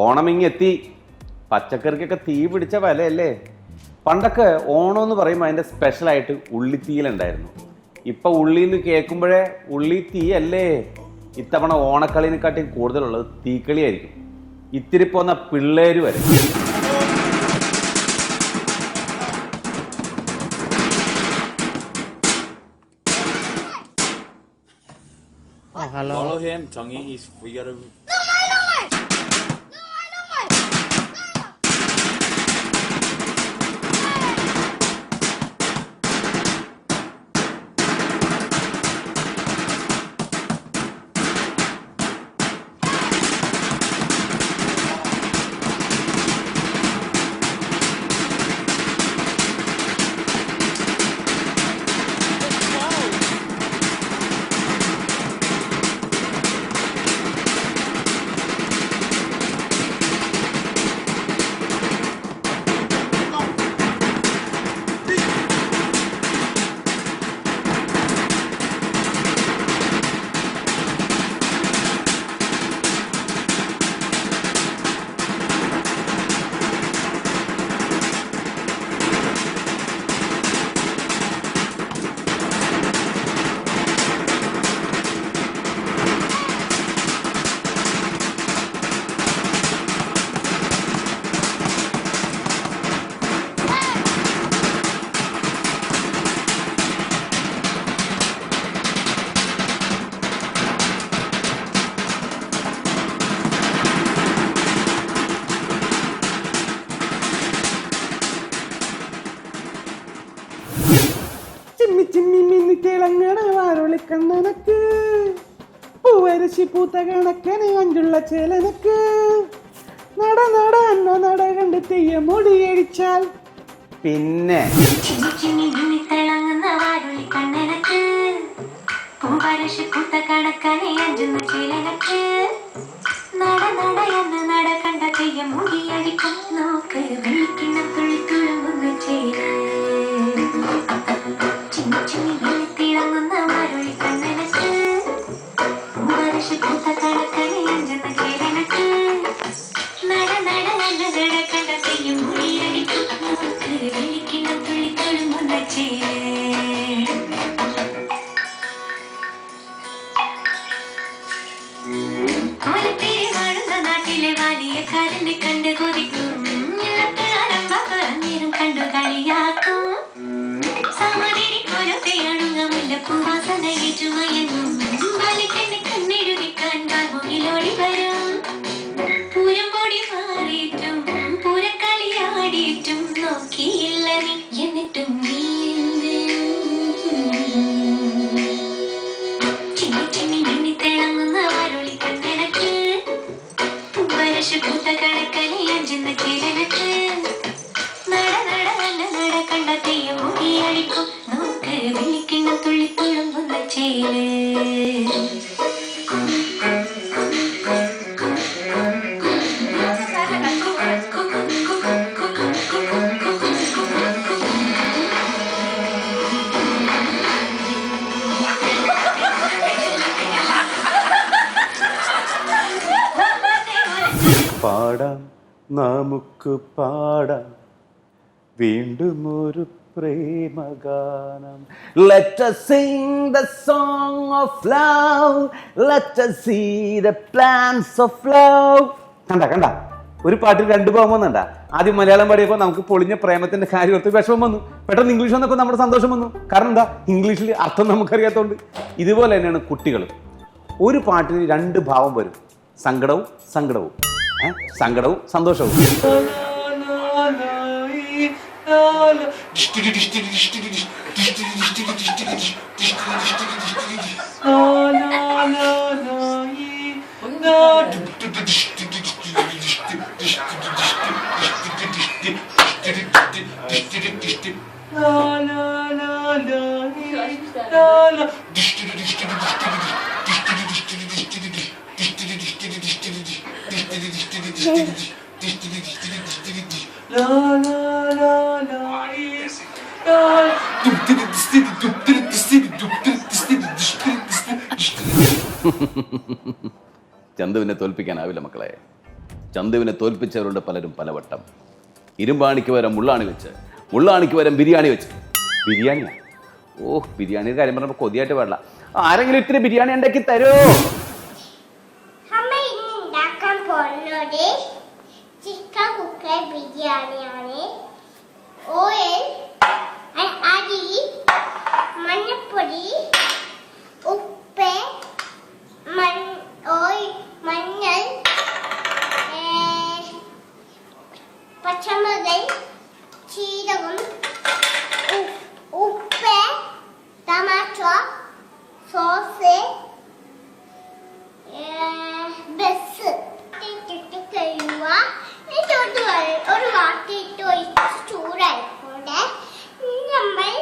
ഓണം ഇങ്ങെത്തി. പച്ചക്കറിക്കൊക്കെ തീ പിടിച്ച വിലയല്ലേ. പണ്ടൊക്കെ ഓണം എന്ന് പറയുമ്പോൾ അതിൻ്റെ സ്പെഷ്യലായിട്ട് ഉള്ളിത്തീയിലുണ്ടായിരുന്നു. ഇപ്പം ഉള്ളിന്ന് കേൾക്കുമ്പോഴേ ഉള്ളി തീയല്ലേ. ഇത്തവണ ഓണക്കളിനെക്കാട്ടിയും കൂടുതലുള്ളത് തീക്കളിയായിരിക്കും. ഇത്തിരി പോന്ന പിള്ളേര് വരെ. Follow him. Changi is we gotta. കണ്ണനക്ക് പൂവരശി പൂത്ത കണക്കന് അഞ്ചുള്ള ചേലനക്ക് നട നട അന്നോ നട കണ്ട് തെയ്യ മുടിയടിച്ചാൽ പിന്നെ പാടാം നമുക്ക് പാടാം വീണ്ടും ഒരു പ്രേമഗാനം. Let us sing the song of love. Let us see the plans of love. കണ്ട ഒരു പാട്ടിൽ രണ്ട് ഭാവം വന്നണ്ട. ആദ്യം മലയാളം പാടിയപ്പോൾ നമുക്ക് പൊളിഞ്ഞ പ്രേമത്തിന്റെ കാര്യം ഓർത്ത് വിഷമം വന്നു. പെട്ടെന്ന് ഇംഗ്ലീഷ് വന്നപ്പോൾ നമ്മുടെ സന്തോഷം വന്നു. കാരണം എന്താ, ഇംഗ്ലീഷിൽ അർത്ഥം നമുക്കറിയാത്തതുകൊണ്ട്. ഇതുപോലെ തന്നെയാണ് കുട്ടികൾ. ഒരു പാട്ടിന് രണ്ട് ഭാവം വരും. സങ്കടവും സങ്കടവും സങ്കടവും സന്തോഷവും. ചന്തുവിനെ തോൽപ്പിക്കാനാവില്ല മക്കളെ. ചന്തുവിനെ തോൽപ്പിച്ചവരുണ്ട് പലരും പലവട്ടം. ഇരുമ്പാണിക്ക് വരം മുള്ളാണി വെച്ച്, മുള്ളാണിക്ക് വരം ബിരിയാണി വെച്ച്. ബിരിയാണിയാ? ഓ, ബിരിയാണിയുടെ കാര്യം പറഞ്ഞപ്പോൾ കൊതിയായിട്ട് പാടില്ല. ആരെങ്കിലും ഇത്തിരി ബിരിയാണി ഉണ്ടാക്കി തരുമോ? ചിക്കൻ കുക്കർ ബിരിയാണിയാണ്. ഓയിൽ, അരി, മഞ്ഞപ്പൊടി, ഉപ്പ്, മഞ്ഞൾ, പച്ചമുളക്, ജീരകം, ഉപ്പ്, ടൊമാറ്റോ സോസ്, ബസ് ഇട്ടിട്ട് കഴിയുക. ഒരു വാട്ടിയിട്ട് ഒഴിച്ച് ചൂടായിക്കൊണ്ട് നമ്മൾ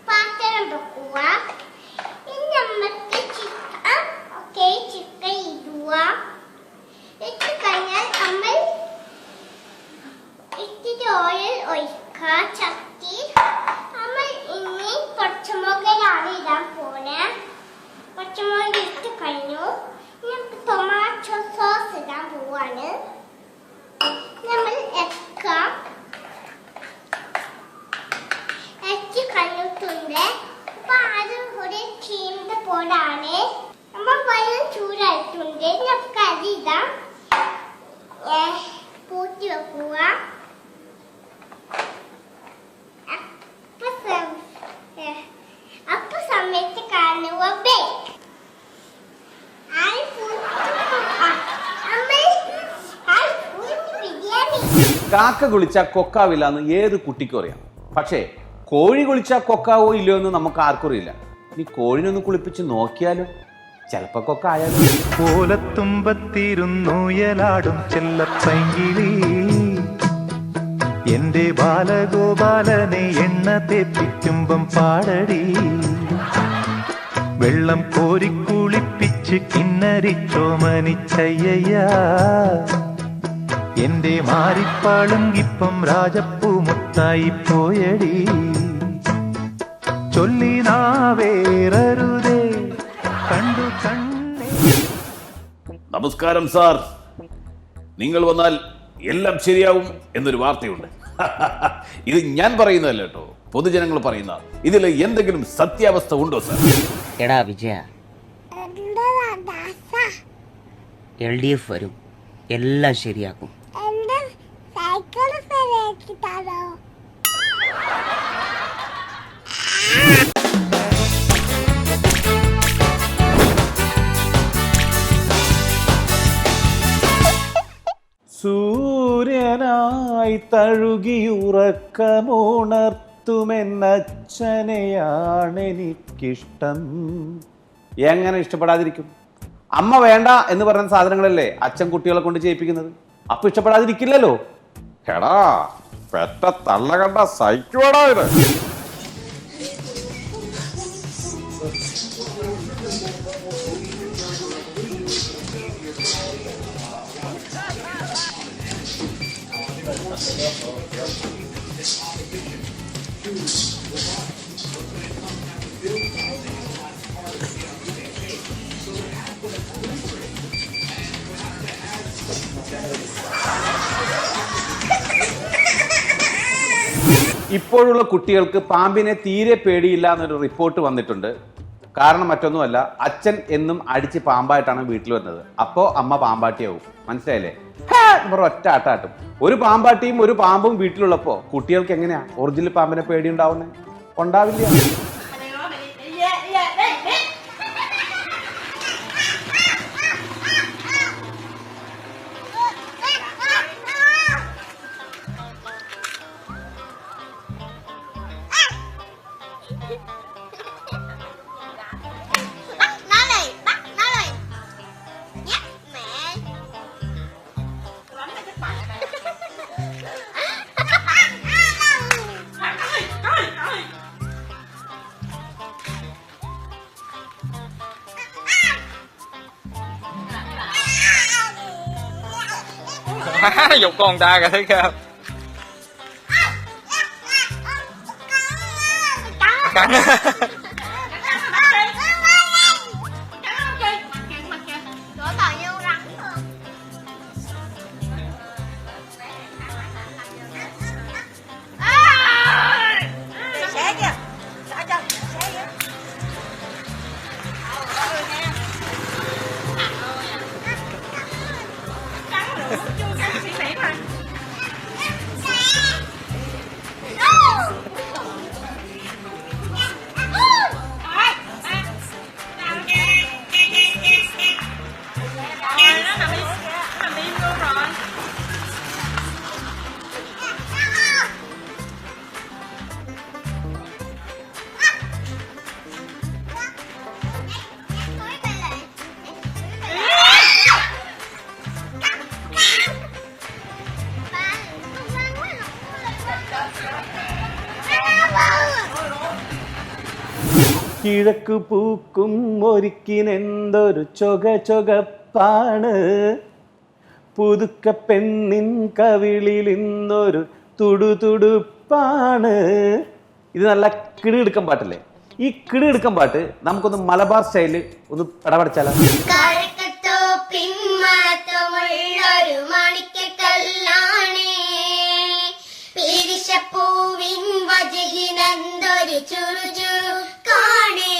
പാത്രം വെക്കുക. നമുക്ക് ചിക്കൻ ഇടുക. ഇട്ട് കഴിഞ്ഞാൽ നമ്മൾ ഇത്തിരി ഓയിൽ ഒഴിക്കുക. ചട്ടി നമ്മൾ ഇനി പച്ചമുളകാണ് ഇടാൻ പോലെ. പച്ചമുളക് ഇട്ട് കഴിഞ്ഞു. നമുക്ക് ടൊമാറ്റോ സോസ് ഇടാൻ പോവാണ്. നമ്മൾ എത്തി കഴിഞ്ഞിട്ടുണ്ട്. അപ്പൊ അത് ഒരു ചീണ്ട പോലാണ്. നമ്മൾ വെള്ളം ചൂടായിട്ടുണ്ട്. നമുക്ക് അതിടാം. പൂട്ടി വെക്കുക. അപ്പൊ സമയത്ത് കാണുക കാക്ക കുളിച്ചാൽ കൊക്കാവില്ല എന്ന് ഏത് കുട്ടിക്കും അറിയാം. പക്ഷേ കോഴി കുളിച്ചാൽ കൊക്കാവോ ഇല്ലയോ എന്ന് നമുക്ക് ആർക്കും അറിയില്ല. നീ കോഴിനൊന്ന് കുളിപ്പിച്ച് നോക്കിയാലോ, ചിലപ്പോ കൊക്കായാലും. കോലത്തുമ്പത്തിരുന്നുയലാടും ചെല്ലപ്പൈങ്കിളി എന്റെ ബാലഗോപാലനെ എണ്ണ തേപ്പിക്കുമ്പം പാടടി. വെള്ളം കോരിക്കുളിപ്പിച്ച് കിന്നരിച്ചോമനിച്ചയ്യ എന്റെ മാരിപ്പാളുങ്കിപ്പം രാജപ്പൂ മുത്തായി പോയടി. ചൊല്ലി നാവേറരുതേ കണ്ടു കണ്ണേ. നമസ്കാരം സാർ, നിങ്ങൾ വന്നാൽ എല്ലാം ശരിയാവും എന്നൊരു വാർത്തയുണ്ട്. ഇത് ഞാൻ പറയുന്നതല്ല കേട്ടോ, പൊതുജനങ്ങൾ പറയുന്ന. ഇതിൽ എന്തെങ്കിലും സത്യാവസ്ഥ ഉണ്ടോ സാർ? എടാ വിജയ, LDF വരും, എല്ലാം ശരിയാക്കും. സൂര്യനായി തഴുകിയുറക്കമുണർത്തുമെന്നച്ഛനെയാണെനിക്കിഷ്ടം. എങ്ങനെ ഇഷ്ടപ്പെടാതിരിക്കും? അമ്മ വേണ്ട എന്ന് പറഞ്ഞ സാധനങ്ങളല്ലേ അച്ഛൻ കുട്ടികളെ കൊണ്ട് ചെയ്യിപ്പിക്കുന്നത്. അപ്പൊ ഇഷ്ടപ്പെടാതിരിക്കില്ലല്ലോ. എടാ, പെറ്റ തള്ള കണ്ട സഹിക്കുവാടാ ഇത്. ഇപ്പോഴുള്ള കുട്ടികൾക്ക് പാമ്പിനെ തീരെ പേടിയില്ല എന്നൊരു റിപ്പോർട്ട് വന്നിട്ടുണ്ട്. കാരണം മറ്റൊന്നുമല്ല, അച്ഛൻ എന്നും അടിച്ച് പാമ്പായിട്ടാണ് വീട്ടിൽ വരുന്നത്. അപ്പോൾ അമ്മ പാമ്പാട്ടിയാവും. മനസ്സിലായില്ലേ? ഒറ്റ ആട്ടാട്ടും. ഒരു പാമ്പാട്ടിയും ഒരു പാമ്പും വീട്ടിലുള്ളപ്പോൾ കുട്ടികൾക്ക് എങ്ങനെയാ ഒറിജിനൽ പാമ്പിനെ പേടി ഉണ്ടാവുന്നത്? ഉണ്ടാവില്ല. Dục con ta kìa, thấy không? Cắn. Rửa bao nhiêu răng? കിഴക്ക് പൂക്കും ഒരിക്കിനെന്തൊരു ചൊകപ്പാണ്, പുതുക്ക പെണ്ണിൻ കവിളിൽ ഇന്നൊരു തുടുതുടുപ്പാണ്. ഇത് നല്ല കിടുകിടുക്കം പാട്ടല്ലേ? ഈ കിടുകിടുക്കം പാട്ട് നമുക്കൊന്ന് മലബാർ സ്റ്റൈലിൽ ഒന്ന് പടപടച്ചാലോ? പൂവിൻ വജഹിനെന്തൊരു ചുറുചുറു കാണേ,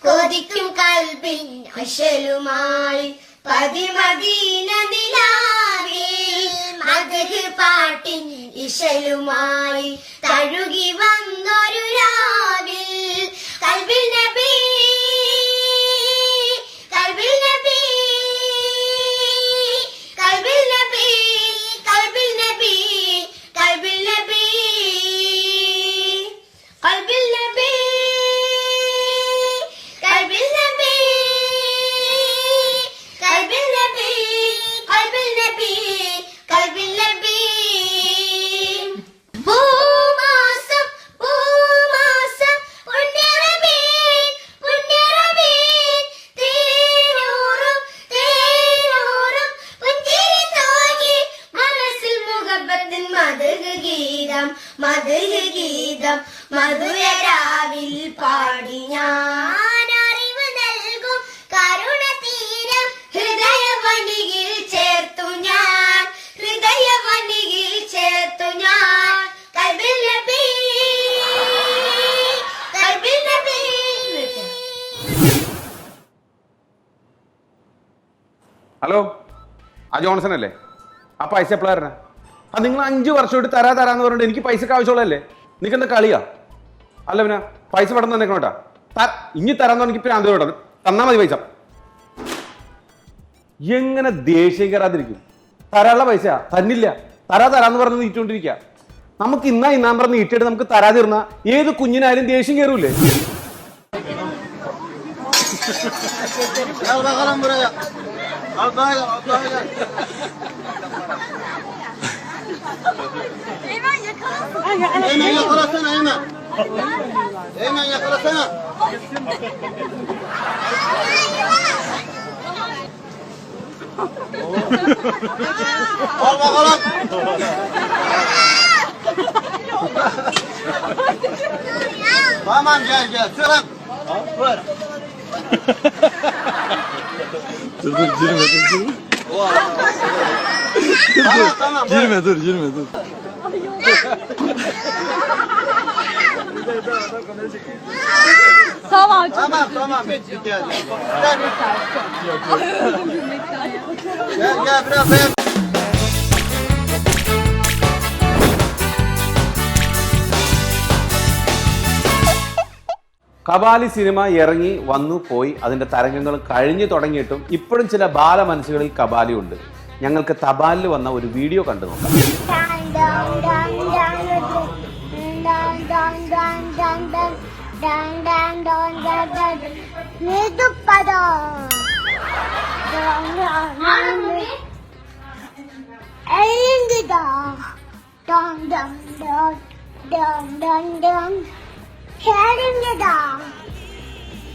കൊതിക്കും കൽബിൻ അശലുമായി പതിമദീന നിലാവിൽ മദ്ഹ് പാട്ടിൻ ഇശലുമായി തഴുകി വന്നൊരു രാവിൽ കൽബിൽ നബി കൽബിൽ നബി കൽബിൽ നബി കൽബിൽ നബി കൽബിൽ നബി കൽബിൽ നബി കൽബിൽ നബി കൽബിൽ നബി കൽബിൽ നബി കൽബിൽ നബി. പൂമാസം പൂമാസം പുണ്യറബീൻ പുണ്യറബീൻ തേനൂറും തേനൂറും പുഞ്ചിരി തോന്നി മനസ്സിൽ മുഹബത്തിൻ മദ്ഹ് ഗീതം മദ്ഹ് ഗീതം മധുരരാവിൽ പാടി ഞാൻ അറിവ് നൽകും കരുണ തീരം ഹൃദയവനികിൽ ചേർത്തു ഞാൻ ഹൃദയവനികിൽ ചേർത്തു ഞാൻ കൽബിൽ നബി കൽബിൽ നബി. ഹലോ, ആ ജോൺസൺ അല്ലേ? ആ പൈസ എപ്പോഴാ തരണേ? ആ നിങ്ങൾ 5 വർഷമായിട്ട് തരാന്ന് പറഞ്ഞിട്ട് എനിക്ക് പൈസക്ക് ആവശ്യമുള്ളതല്ലേ? നിങ്ങൾക്ക് എന്താ കളിയാ? അല്ല പിന്നെ പൈസ പെട്ടെന്ന് തന്നെ കേട്ടാ. ഇനി തരാന്ന് എനിക്ക് പ്രാന്ത് കേട്ടോ. തന്നാ മതി പൈസ. എങ്ങനെ ദേഷ്യം കയറാതിരിക്കും? തരാനുള്ള പൈസ തന്നില്ല, തരാന്ന് പറഞ്ഞ് നീട്ടുകൊണ്ടിരിക്കുക. നമുക്ക് ഇന്നാൻ പറഞ്ഞ് നീട്ടിയിട്ട് നമുക്ക് തരാതിരുന്ന ഏത് കുഞ്ഞിനായാലും ദേഷ്യം കയറൂലേ? Tamam gel sıram. Dur girme dur. Tamam. Girme dur. Tamam. Gel. Gel biraz. Kabali cinema ഇറങ്ങി വന്നു പോയി, അതിൻ്റെ തരംഗങ്ങൾ കഴിഞ്ഞു തുടങ്ങിയിട്ടും ഇപ്പോഴും ചില ബാല മനസ്സുകളിൽ കബാലി ഉണ്ട്. ഞങ്ങൾക്ക് തപാലിൽ വന്ന ഒരു വീഡിയോ കണ്ടു നോക്കാം.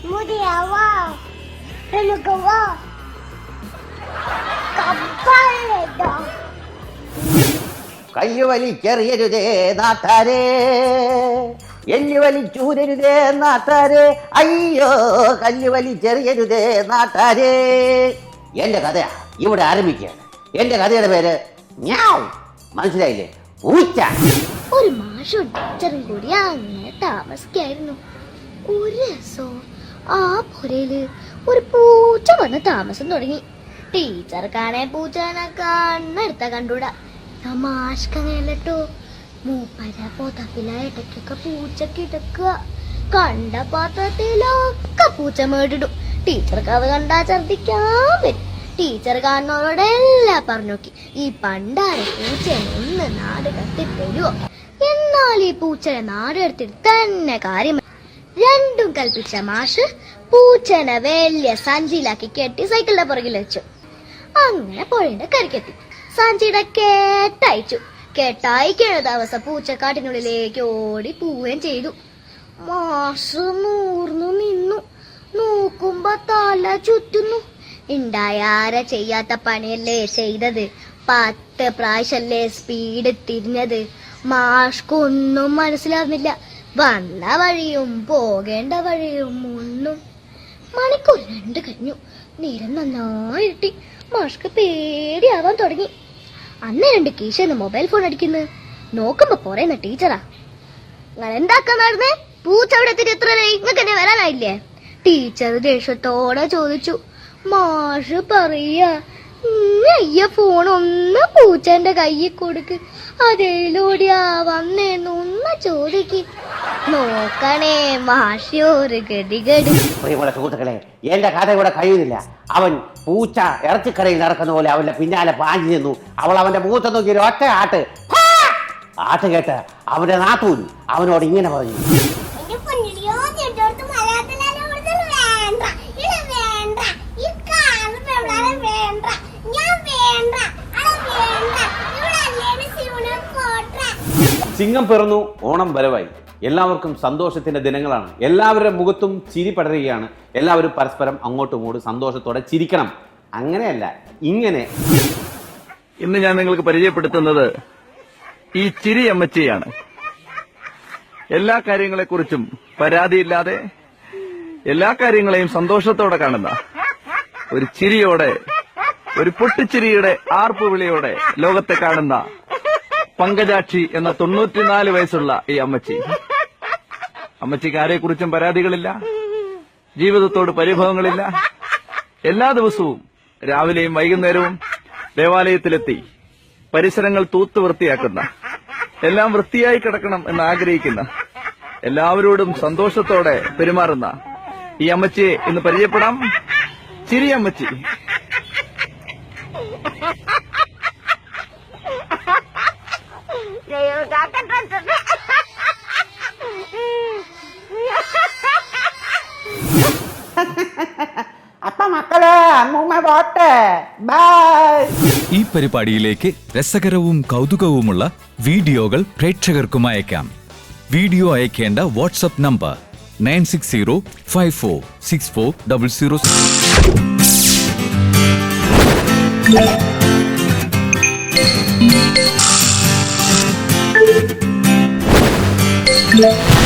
മുടിയാവാ പെണ്ണുക്കവാ കപ്പാലേടാ. കയ്യു വലിച്ചെറിയരുതേ നാട്ടാരേ, എല്ലു വലിച്ചൂരരുതേ നാട്ടാരേ, അയ്യോ കല്ല് വലിച്ചെറിയരുതേ നാട്ടാരേ. എന്റെ കഥ ഇവിടെ ആരംഭിക്കുകയാണ്. എന്റെ കഥയുടെ പേര് മ്യാവ്. മനസ്സിലായില്ലേ? പൂച്ച. ഒരു മാഷും ടീച്ചറും കൂടി അങ്ങനെ താമസിക്കായിരുന്നു. ഒരു ദിവസം ആ പുരയില് ഒരു പൂച്ച വന്ന് താമസം തുടങ്ങി. ടീച്ചർക്കാണെ പൂച്ചനെ കണ്ണെടുത്ത കണ്ടൂടാ. ഞാൻ മാഷ്കങ്ങട്ടോ മൂപ്പര പോത്തപ്പില ഇടയ്ക്കൊക്കെ പൂച്ച കിടക്കുക. കണ്ട പാത്രത്തിലൊക്കെ പൂച്ച മേടിടും. ടീച്ചർക്ക് അത് കണ്ടാ ഛർദിക്കാൻ വരും. ടീച്ചർ കാണുന്നവരോടെല്ലാം പറഞ്ഞു നോക്കി, ഈ പണ്ടാര പൂച്ചനെ ഒന്ന് നാട് കത്തിത്തരുവോ? എന്നാൽ ഈ പൂച്ചനെ നാടെടുത്തിട്ട് തന്നെ കാര്യം. രണ്ടും കൽപ്പിച്ച മാഷ് പൂച്ചനെ വലിയ സഞ്ചിയിലാക്കി കെട്ടി സൈക്കിളിന്റെ പുറകിൽ വെച്ചു. അങ്ങനെ പുഴയുടെ കരക്കെത്തി. സഞ്ചിയുടെ കേട്ടയച്ചു. കേട്ടായി കിഴ ദിവസം പൂച്ച കാട്ടിനുള്ളിലേക്ക് ഓടി പോവുകയും ചെയ്തു. മാഷ് നൂർന്നു നിന്നു. നോക്കുമ്പോ തല ചുറ്റുന്നു. ഉണ്ടായാര ചെയ്യാത്ത പണിയല്ലേ ചെയ്തത്. 10 പ്രാവശ്യല്ലേ സ്പീഡ് തിരിഞ്ഞത്. മാഷ്കൊന്നും മനസ്സിലാവുന്നില്ല. വന്ന വഴിയും പോകേണ്ട വഴിയും ഒന്നും. മണിക്കൂർ 2 കഴിഞ്ഞു. നേരം നന്നായിട്ടി. മാഷ്ക്ക് പേടിയാവാൻ തുടങ്ങി. അന്ന് 2 കീശന്ന് മൊബൈൽ ഫോൺ അടിക്കുന്നു. നോക്കുമ്പോ പറയുന്ന ടീച്ചറാ. നിങ്ങൾ എന്താക്കാൻ നടന്നേ? പൂച്ച അവിടെ എത്തിട്ട് എത്ര നിങ്ങൾക്ക് എന്നെ വരാനായില്ലേ? ടീച്ചർ ദേഷ്യത്തോടെ ചോദിച്ചു. മാഷ് പറയാ, അയ്യ ഫോൺ ഒന്ന് പൂച്ചന്റെ കയ്യിൽ കൊടുക്ക്. അതിലൂടെയാ വന്നേന്ന് ഒന്ന് ചോദിക്ക്. നോക്കണേ മാഷിയൊരു ഗതികേട്. പ്രിയമുള്ള സുഹൃത്തുക്കളെ, എന്റെ കഥ ഇവിടെ കഴിയുന്നില്ല. അവൻ പൂച്ച ഇറച്ചിക്കടയിൽ നടക്കുന്ന പോലെ അവന്റെ പിന്നാലെ പാഞ്ഞു നിന്നു. അവൾ അവന്റെ മുഖത്ത് നോക്കി ഒരു ഒറ്റ ആട്ട്. ആട്ട് കേട്ട് അവന്റെ നാത്തൂൻ അവനോട് ഇങ്ങനെ പറഞ്ഞു. ചിങ്ങം പിറന്നു, ഓണം വരവായി. എല്ലാവർക്കും സന്തോഷത്തിന്റെ ദിനങ്ങളാണ്. എല്ലാവരുടെ മുഖത്തും ചിരി പടരുകയാണ്. എല്ലാവരും പരസ്പരം അങ്ങോട്ടും ഇങ്ങോട്ടും സന്തോഷത്തോടെ ചിരിക്കണം. അങ്ങനെയല്ല, ഇങ്ങനെ. ഇന്ന് ഞാൻ നിങ്ങൾക്ക് പരിചയപ്പെടുത്തുന്നത് ഈ ചിരി അമ്മച്ചിയാണ്. എല്ലാ കാര്യങ്ങളെക്കുറിച്ചും പരാതിയില്ലാതെ എല്ലാ കാര്യങ്ങളെയും സന്തോഷത്തോടെ കാണുന്ന, ഒരു ചിരിയോടെ, ഒരു പൊട്ടിച്ചിരിയുടെ ആർപ്പുവിളിയോടെ ലോകത്തെ കാണുന്ന പങ്കജാക്ഷി എന്ന 94 വയസ്സുള്ള ഈ അമ്മച്ചി. അമ്മച്ചിക്ക് ആരെക്കുറിച്ചും പരാതികളില്ല, ജീവിതത്തോട് പരിഭവങ്ങളില്ല. എല്ലാ ദിവസവും രാവിലെയും വൈകുന്നേരവും ദേവാലയത്തിലെത്തി പരിസരങ്ങൾ തൂത്ത് വൃത്തിയാക്കുന്ന, എല്ലാം വൃത്തിയായി കിടക്കണം എന്ന് ആഗ്രഹിക്കുന്ന, എല്ലാവരോടും സന്തോഷത്തോടെ പെരുമാറുന്ന ഈ അമ്മച്ചിയെ ഇന്ന് പരിചയപ്പെടാം. ചിരി അമ്മച്ചി. അപ്പ മക്കളെ, അമ്മൂമ്മ പോട്ടെ, ബൈ. ഈ പരിപാടിയിലേക്ക് രസകരവും കൗതുകവുമുള്ള വീഡിയോകൾ പ്രേക്ഷകർക്കും അയക്കാം. വീഡിയോ അയക്കേണ്ട വാട്സ്ആപ്പ് നമ്പർ 9605464000.